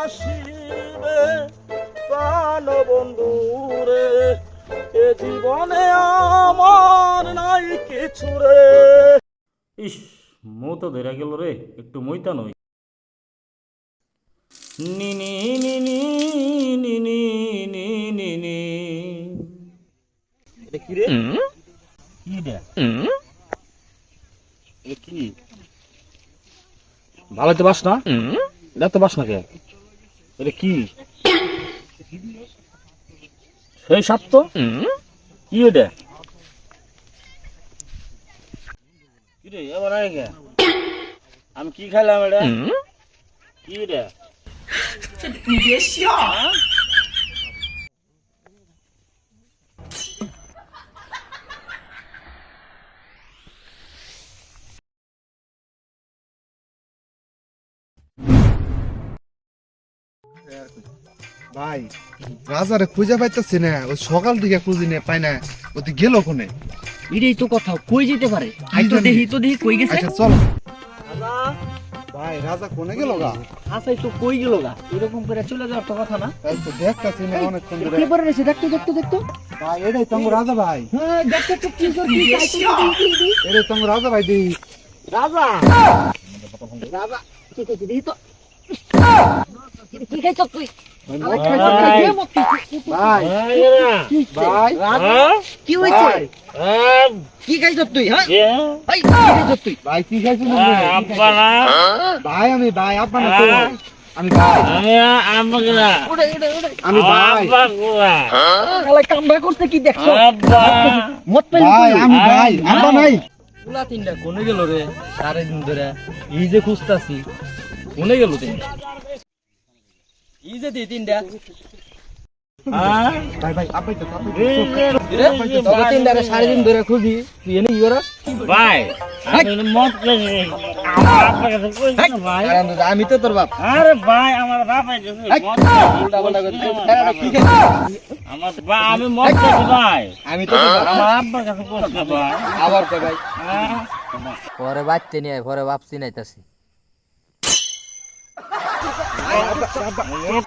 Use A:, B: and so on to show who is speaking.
A: আসিবে প্রাণ বন্ধুরে, এ জীবনে আমার নাই কিছু রে। ইস, মৌ তো ধরে গেল রে, একটু মইতা নই। নিনি নিনি নিনি নিনি নি। এটা কি রে? কি রে? এটা কি? ভালো তো বাস না? এটা তো বাস না কে? এটা কি? এই সাপ তো? কি এটা? কি রে এবার আগে কে? আমি কি খাইলাম এটা? কি রে?
B: ভাই রাজারে খুঁজে পাইতেছি না, ওই সকাল থেকে খুঁজি না পাই না, ওতে গেল কোনে?
C: এটাই তো কথা, কই যেতে পারে? আই তো
B: জানি?
C: দেখি কই গেছে।
B: আচ্ছা চলো।
C: রাজা,
B: ভাই রাজা কোনে গেল গা?
C: আসাই তো কই গেল গা? এরকম করে চলে যাওয়ার তো কথা না।
B: এই তো দেখতাছি না অনেকক্ষণ ধরে।
C: কি করে রয়েছে? দেখতো।
B: ভাই এটাই তো আমার রাজা ভাই,
C: হ্যাঁ, দেখতো কি করবি?
B: এটাই তো আমার রাজা ভাই দি।
C: রাজা, রাজা, কি করছিস? দেখি তো। কি খাইছ তুই?
B: ভাই ভাই
C: রাজা, কি হয়েছে? কি খাইছ তুই? হ্যাঁ, এই, কি খাইছ তুই?
B: ভাই কি খাইছো না? ভাই আমি ভাই আপনার তো আমি ভাই
C: উড়ে।
B: আমি ভাই
C: শালা কামড়া করতে কি দেখছো? মত পাই
B: ভাই আমি ভাই আব্বা নাই।
C: পুলা তিনটা কোনে গেল রে? সারা দিন ধরে এই যে খুঁজতাছি, কোনে গেল তিনটা? এই যে তিনটা
B: ভাই ভাই আব্বাই তো
C: তবে তিনটা সারা দিন ধরে খুঁজি, তুই এনে কি করস?
A: ভাই আমি মত করি আমার আব্বার কাছে কই না ভাই।
C: আমি তো তোর বাপ।
A: আরে ভাই আমার বাপ আইছে মত
C: উল্টা পাল্টা করছিস। কি খাইছিস?
A: আমার ভাই আমি মত করি ভাই।
C: আমি তো তোর বাপ।
A: আমার আব্বার কাছে কই না ভাই।
C: আবার কই ভাই?
A: হ্যাঁ?
D: পরে বাচ্চা নিয়ে ঘরে ভাবছি নাইতাছি।
A: মত